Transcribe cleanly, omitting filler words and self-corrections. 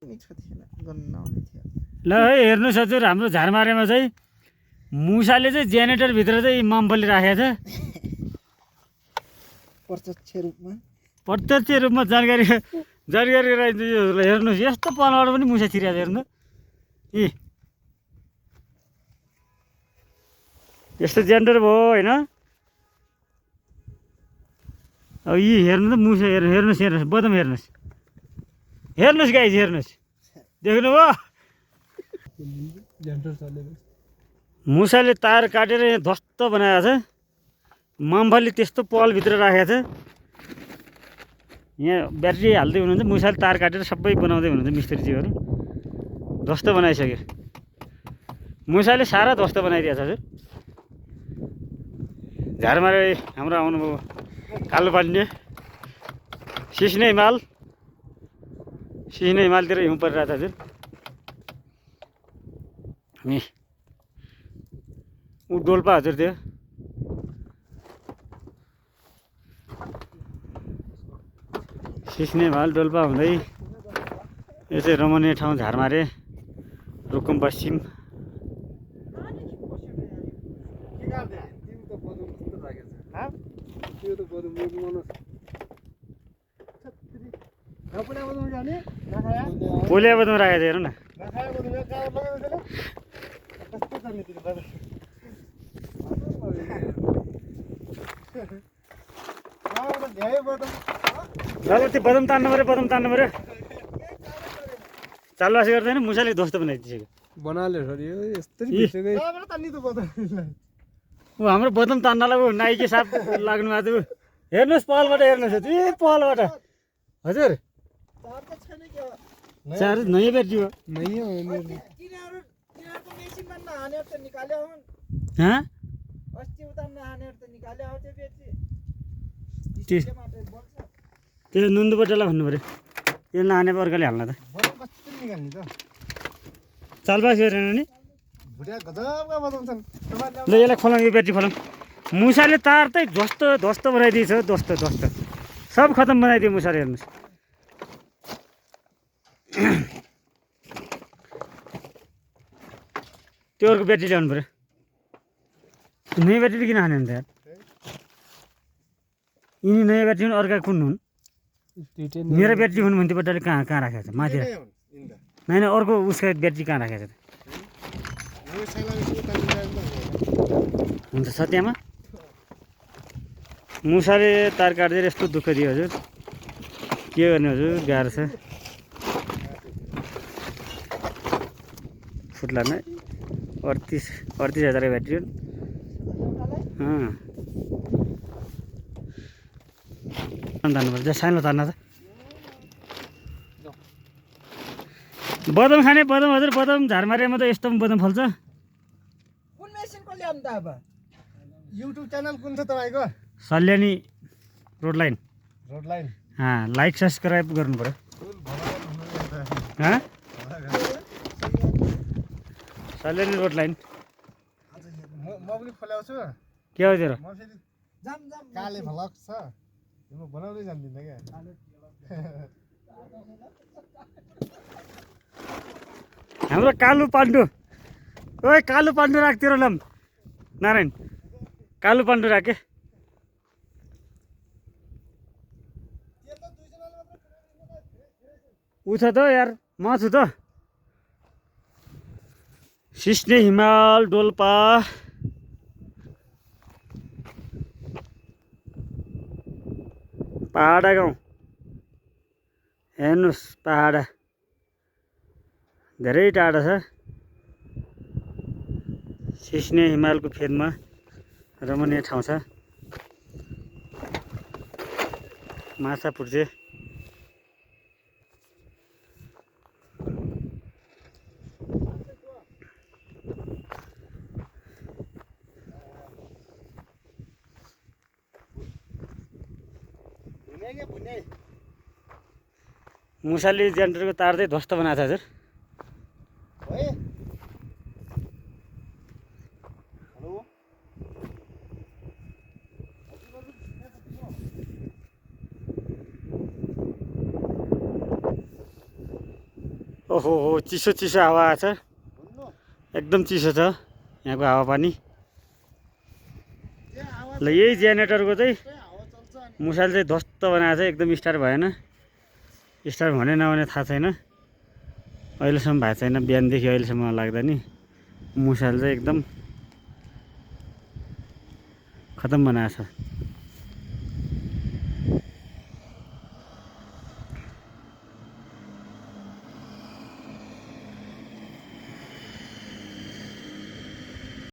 ल है हेर्नुहोस् हजुर, हाम्रो झारमारेमा चाहिँ मुसाले चाहिँ जेनेरेटरभित्र चाहिँ मम्फली राखेको छ प्रत्यक्ष रूपमा जानकारी गराइदिनुहोस्। हेर्नुहोस् यस्तो पलबाट पनि मुसा छिरेको छ हेर्नु। यी यस्तो जेनेरेटर भयो होइन। अब यी हेर्नु त मुसा हेर्नुहोस् हेर्नुहोस् बदम हेर्नुहोस् हेर्नुहोस् गाइज हेर्नुहोस् देख्नुभयो। मुसाले तार काटेर यहाँ ध्वस्त बनाएको छ। मम्फली त्यस्तो पलभित्र राखेको छ। यहाँ ब्याट्री हाल्दै हुनुहुन्छ, मुसाले तार काटेर सबै बनाउँदै हुनुहुन्छ मिस्त्रीजीहरू। ध्वस्त बनाइसक्यो मुसाले, सारा ध्वस्त बनाइदिएको छ हजुर। झारमारे हाम्रो आउनुभयो कालो पाण्डे। सिस्ने हिमालतिर हिउँ परिरहेको छ हजुर। नि ऊ डोल्पा हजुर, त्यो सिस्ने हिमाल डोल्पा हुँदै यो चाहिँ रमणीय ठाउँ झारमारे रुकुम पश्चिम। पोलिया बदमा राखेको हेर न। त्यो बदम तान्नु पऱ्यो चालबासी गर्दैन। मुसाले ध्वस्त बनाइदिसक्यो। ऊ हाम्रो बदम तान्नलाई ऊ नाइके साप लाग्नु भएको थियो। हेर्नुहोस् पहलबाट हेर्नुहोस् यी पहलबाट हजुर। चार्ज नयाँ ब्याट्री हो। त्यो नुन्दुबटेलाई भन्नु पऱ्यो, यो नहाने अर्काले हाल्न त। चालबास गरेन नि। ल यसलाई खोलौँ, यो ब्याट्री खोलौँ। मुसाले तार चाहिँ ध्वस्त बनाइदिएछ। ध्वस्त सब खतम बनाइदियो मुसाले। हेर्नुहोस् त्यो अर्को ब्याट्री ल्याउनु पऱ्यो। नयाँ ब्याट्री किन हाने त यार? यिनी नयाँ ब्याट्री हुन्, अर्का कुन हुन्? मेरो ब्याट्री हुनु भन्थ्यो बट्टाले कहाँ राखेको छ? माथि होइन, अर्को उसको ब्याट्री कहाँ राखेको छ? हुन्छ सत्यमा मुसाले तार काट्दै यस्तो दुःख दियो हजुर। के गर्ने हजुर, गाह्रो छ। फुट्ला नै 38,000 ब्याट्री हो। तान्नुपर्छ, सानो तान्न त। बदम खाने बदम हजुर, बदम झारमारेमा त यस्तो बदम फल्छ। कुन मेसिनको ल्याउनु त अब? युट्युब च्यानल कुन छ तपाईँको? Salyani road line. Like subscribe गर्नु पऱ्यो। Salyani road line. म पनि खोल्याउँछु। के हो तेरो? काले भ्लग छ, म बनाउँदै जान्दिनँ क्या। हाम्रो कालु पाण्डु, ओए कालु पाण्डु राख तेरो नाम नारायण। कालु पाण्डु राखे। ऊ छ त यार, म छु त। सिस्ने हिमाल डोल्पा पहाडा गाउँ। हेर्नुहोस् पहाडा धेरै टाढा छ। सिस्ने हिमालको फेदमा रमणीय ठाउँ छ। माछा पुर्जे। मुसाले जेनेरेटरको तार चाहिँ ध्वस्त बनाएको छ हजुर। ओहो हो चिसो चिसो हावा आएको छ भन्नु एकदम चिसो छ यहाँको हावापानी ए आवाज ल यही जेनेरेटरको चाहिँ हावा चल्छ अनि मुसाले चाहिँ ध्वस्त बनाएको छ एकदम स्टार्ट भएन स्टार्ट भने नभने थाहा छैन अहिलेसम्म भएको छैन बिहानदेखि अहिलेसम्म लाग्दा नि मुसाले चाहिँ एकदम खतम बनाएको छ